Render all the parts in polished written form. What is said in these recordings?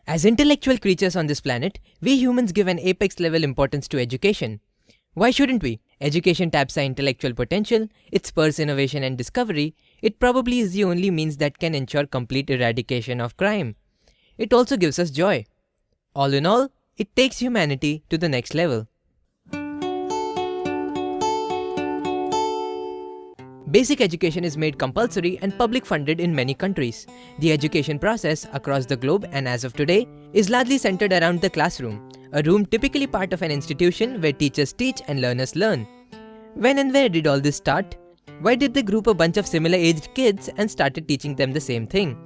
As intellectual creatures on this planet, we humans give an apex level importance to education. Why shouldn't we? Education taps our intellectual potential, it spurs innovation and discovery, it probably is the only means that can ensure complete eradication of crime. It also gives us joy. All in all, it takes humanity to the next level. Basic education is made compulsory and public funded in many countries. The education process across the globe and as of today is largely centered around the classroom, a room typically part of an institution where teachers teach and learners learn. When and where did all this start? Why did they group a bunch of similar aged kids and started teaching them the same thing?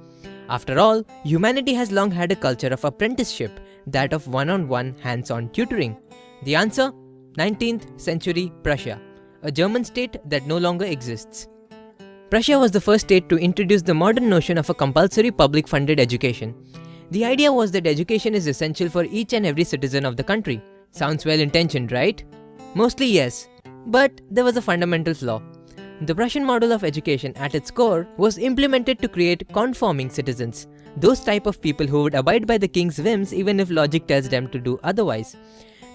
After all, humanity has long had a culture of apprenticeship, that of one-on-one hands-on tutoring. The answer? 19th century Prussia, a German state that no longer exists. Prussia was the first state to introduce the modern notion of a compulsory public-funded education. The idea was that education is essential for each and every citizen of the country. Sounds well-intentioned, right? Mostly yes, but there was a fundamental flaw. The Prussian model of education at its core was implemented to create conforming citizens, those type of people who would abide by the king's whims even if logic tells them to do otherwise.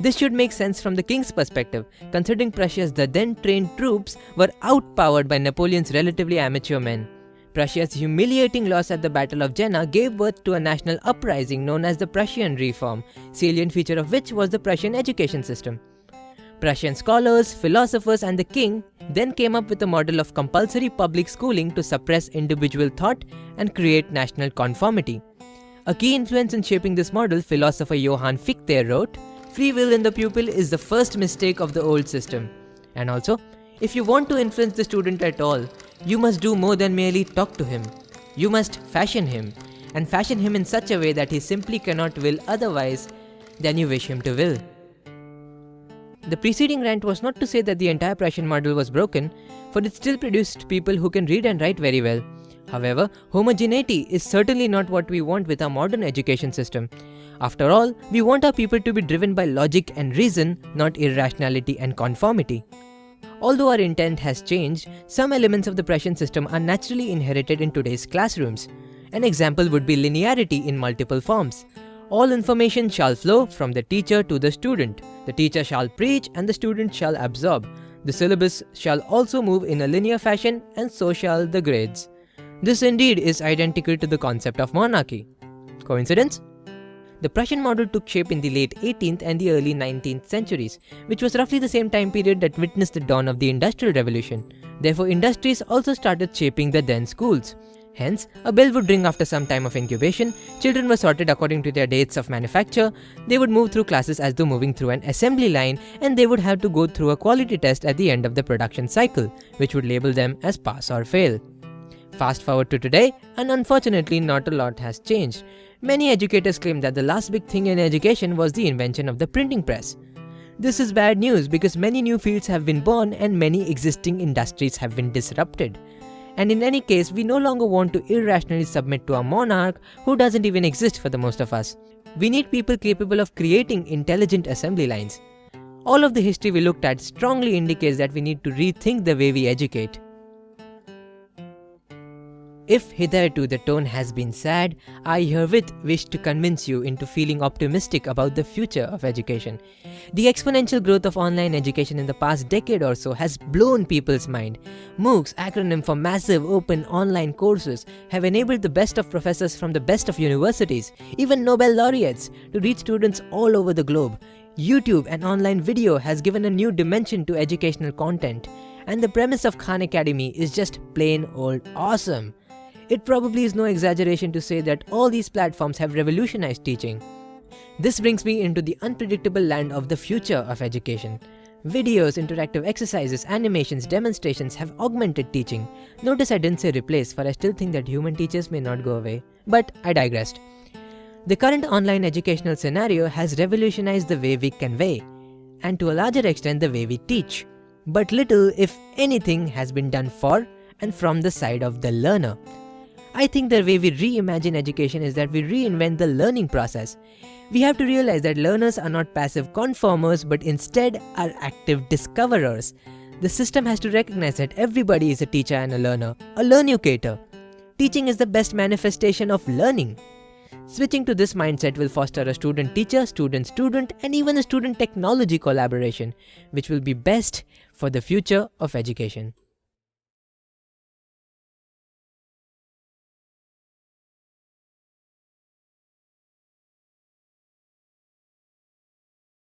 This should make sense from the king's perspective, considering Prussia's then trained troops were outpowered by Napoleon's relatively amateur men. Prussia's humiliating loss at the Battle of Jena gave birth to a national uprising known as the Prussian Reform, salient feature of which was the Prussian education system. Prussian scholars, philosophers and the king then came up with a model of compulsory public schooling to suppress individual thought and create national conformity. A key influence in shaping this model, philosopher Johann Fichte wrote, "Free will in the pupil is the first mistake of the old system." And also, if you want to influence the student at all, you must do more than merely talk to him. You must fashion him, and fashion him in such a way that he simply cannot will otherwise than you wish him to will. The preceding rant was not to say that the entire Prussian model was broken, for it still produced people who can read and write very well. However, homogeneity is certainly not what we want with our modern education system. After all, we want our people to be driven by logic and reason, not irrationality and conformity. Although our intent has changed, some elements of the Prussian system are naturally inherited in today's classrooms. An example would be linearity in multiple forms. All information shall flow from the teacher to the student. The teacher shall preach and the student shall absorb. The syllabus shall also move in a linear fashion and so shall the grades. This indeed is identical to the concept of monarchy. Coincidence? The Prussian model took shape in the late 18th and the early 19th centuries, which was roughly the same time period that witnessed the dawn of the Industrial Revolution. Therefore, industries also started shaping the then schools. Hence, a bell would ring after some time of incubation, children were sorted according to their dates of manufacture, they would move through classes as though moving through an assembly line, and they would have to go through a quality test at the end of the production cycle, which would label them as pass or fail. Fast forward to today, and unfortunately not a lot has changed. Many educators claim that the last big thing in education was the invention of the printing press. This is bad news because many new fields have been born and many existing industries have been disrupted. And in any case, we no longer want to irrationally submit to a monarch who doesn't even exist for the most of us. We need people capable of creating intelligent assembly lines. All of the history we looked at strongly indicates that we need to rethink the way we educate. If hitherto the tone has been sad, I herewith wish to convince you into feeling optimistic about the future of education. The exponential growth of online education in the past decade or so has blown people's mind. MOOCs, acronym for Massive Open Online Courses, have enabled the best of professors from the best of universities, even Nobel laureates, to reach students all over the globe. YouTube and online video has given a new dimension to educational content. And the premise of Khan Academy is just plain old awesome. It probably is no exaggeration to say that all these platforms have revolutionized teaching. This brings me into the unpredictable land of the future of education. Videos, interactive exercises, animations, demonstrations have augmented teaching. Notice I didn't say replace, for I still think that human teachers may not go away. But I digressed. The current online educational scenario has revolutionized the way we convey, and to a larger extent the way we teach. But little, if anything, has been done for and from the side of the learner. I think the way we reimagine education is that we reinvent the learning process. We have to realize that learners are not passive conformers but instead are active discoverers. The system has to recognize that everybody is a teacher and a learner, a learnucator. Teaching is the best manifestation of learning. Switching to this mindset will foster a student-teacher, student-student, and even a student-technology collaboration, which will be best for the future of education.